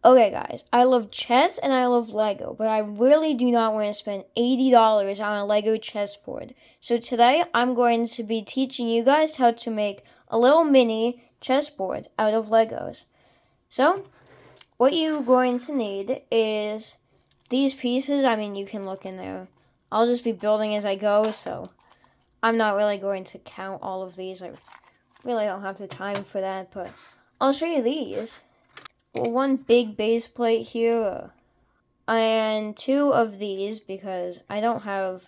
Okay, guys, I love chess and I love Lego, but I really do not want to spend $80 on a Lego chessboard. So today I'm going to be teaching you guys how to make a little mini chessboard out of Legos. So, what you're going to need is these pieces. I mean, you can look in there. I'll just be building as I go, so I'm not really going to count all of these. I really don't have the time for that, but I'll show you these. Well, one big base plate here, and two of these because I don't have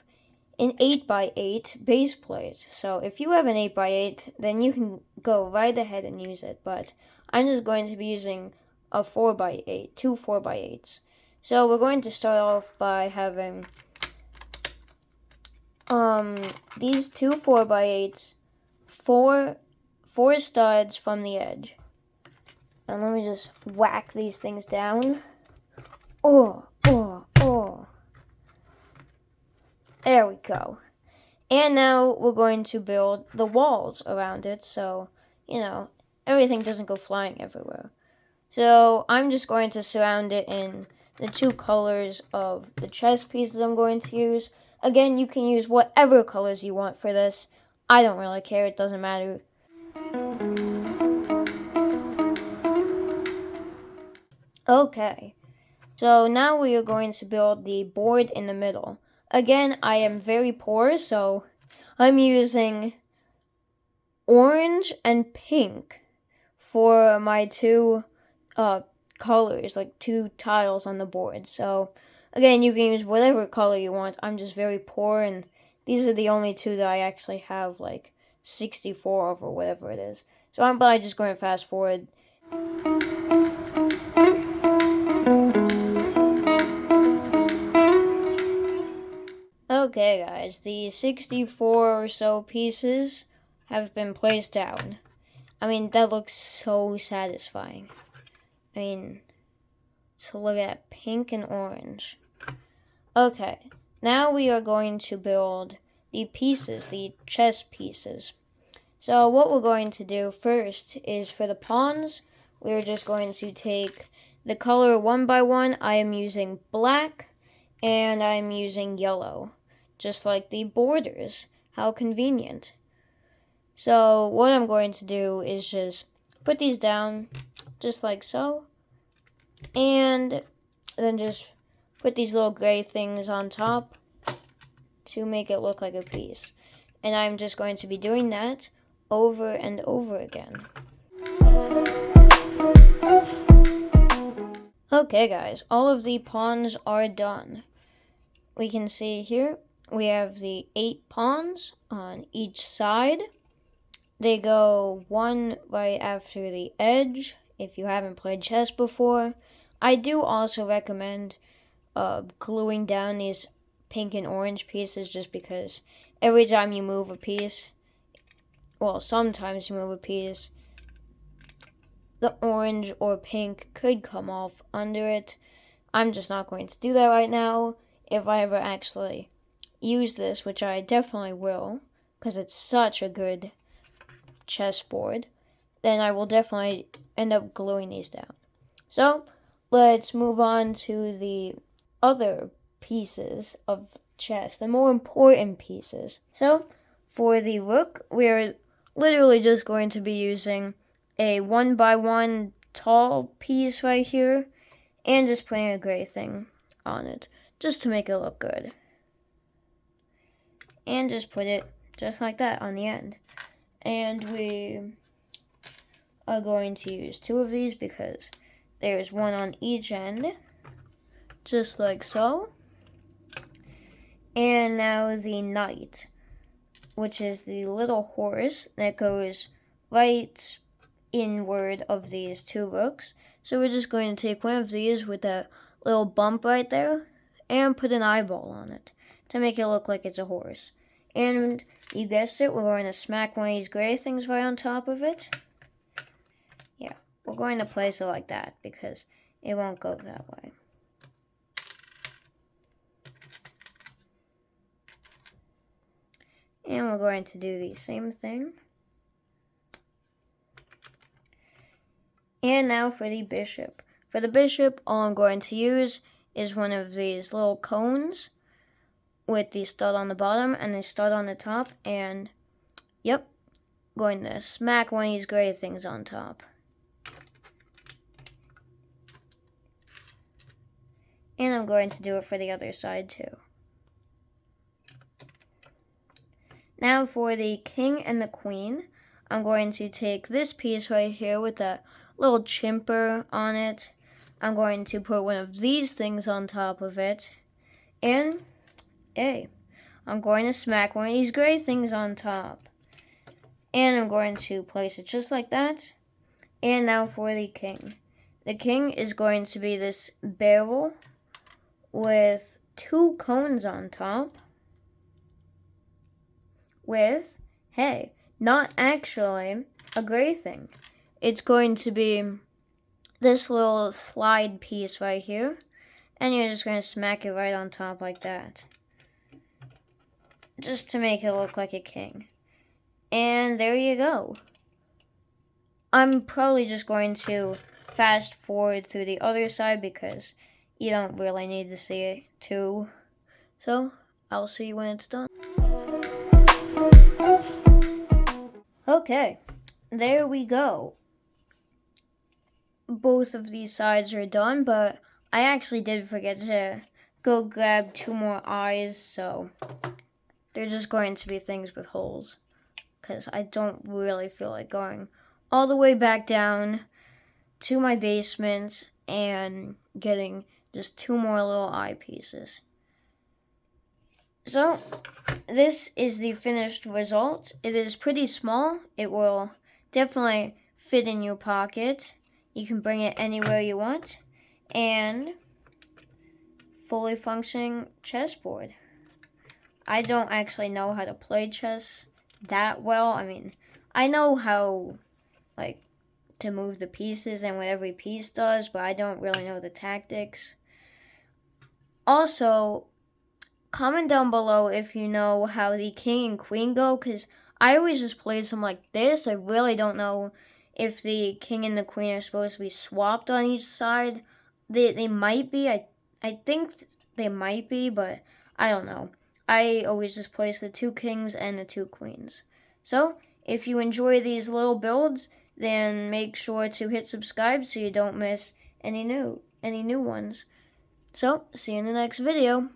an 8x8 base plate. So if you have an 8x8, then you can go right ahead and use it. But I'm just going to be using a 4x8, two 4x8s. So we're going to start off by having these two 4x8s, four studs from the edge. And let me just whack these things down. Oh, oh, oh. There we go. And now we're going to build the walls around it so, everything doesn't go flying everywhere. So I'm just going to surround it in the two colors of the chess pieces I'm going to use. Again, you can use whatever colors you want for this. I don't really care, it doesn't matter. Okay, so now we are going to build the board in the middle. Again, I am very poor, so I'm using orange and pink for my two colors, like two tiles on the board. So again, you can use whatever color you want. I'm just very poor, and these are the only two that I actually have like 64 of or whatever it is. So I'm probably just going to fast forward. Okay, guys, the 64 or so pieces have been placed down. I mean, that looks so satisfying. I mean, so look at that, pink and orange. Okay, now we are going to build the pieces, the chess pieces. So what we're going to do first is for the pawns, we're just going to take the color one by one. I am using black and I'm using yellow, just like the borders. How convenient. So what I'm going to do is just put these down just like so, and then just put these little gray things on top to make it look like a piece. And I'm just going to be doing that over and over again. Okay guys, all of the pawns are done. We can see here we have the 8 pawns on each side. They go one right after the edge if you haven't played chess before. I do also recommend gluing down these pink and orange pieces just because every time you move a piece, well, sometimes you move a piece, the orange or pink could come off under it. I'm just not going to do that right now. If I ever actually use this, which I definitely will, because it's such a good chessboard, then I will definitely end up gluing these down. So, let's move on to the other pieces of chess, the more important pieces. So, for the rook, we're literally just going to be using a 1x1 tall piece right here and just putting a gray thing on it just to make it look good. And just put it just like that on the end. And we are going to use two of these because there's one on each end, just like so. And now the knight, which is the little horse that goes right inward of these two rooks. So we're just going to take one of these with that little bump right there and put an eyeball on it to make it look like it's a horse. And you guessed it, we're going to smack one of these gray things right on top of it. Yeah, we're going to place it like that because it won't go that way. And we're going to do the same thing. And now for the bishop. For the bishop, all I'm going to use is one of these little cones with the stud on the bottom and the stud on the top, and yep, going to smack one of these gray things on top. And I'm going to do it for the other side too. Now for the king and the queen, I'm going to take this piece right here with a little chimper on it. I'm going to put one of these things on top of it. And, hey, I'm going to smack one of these gray things on top. And I'm going to place it just like that. And now for the king. The king is going to be this barrel with 2 cones on top. With, hey, not actually a gray thing. It's going to be this little slide piece right here. And you're just going to smack it right on top like that. Just to make it look like a king. And there you go. I'm probably just going to fast forward through the other side because you don't really need to see it too. So, I'll see you when it's done. Okay, there we go. Both of these sides are done, but I actually did forget to go grab 2 more eyes, so they're just going to be things with holes, because I don't really feel like going all the way back down to my basement and getting just 2 more little eyepieces. So, this is the finished result. It is pretty small. It will definitely fit in your pocket. You can bring it anywhere you want. And fully functioning chessboard. I don't actually know how to play chess that well. I mean, I know how, like, to move the pieces and what every piece does, but I don't really know the tactics. Also, comment down below if you know how the king and queen go, because I always just play some like this. I really don't know if the king and the queen are supposed to be swapped on each side. They might be. I think they might be, but I don't know. I always just place the 2 kings and the 2 queens. So, if you enjoy these little builds, then make sure to hit subscribe so you don't miss any new ones. So, see you in the next video.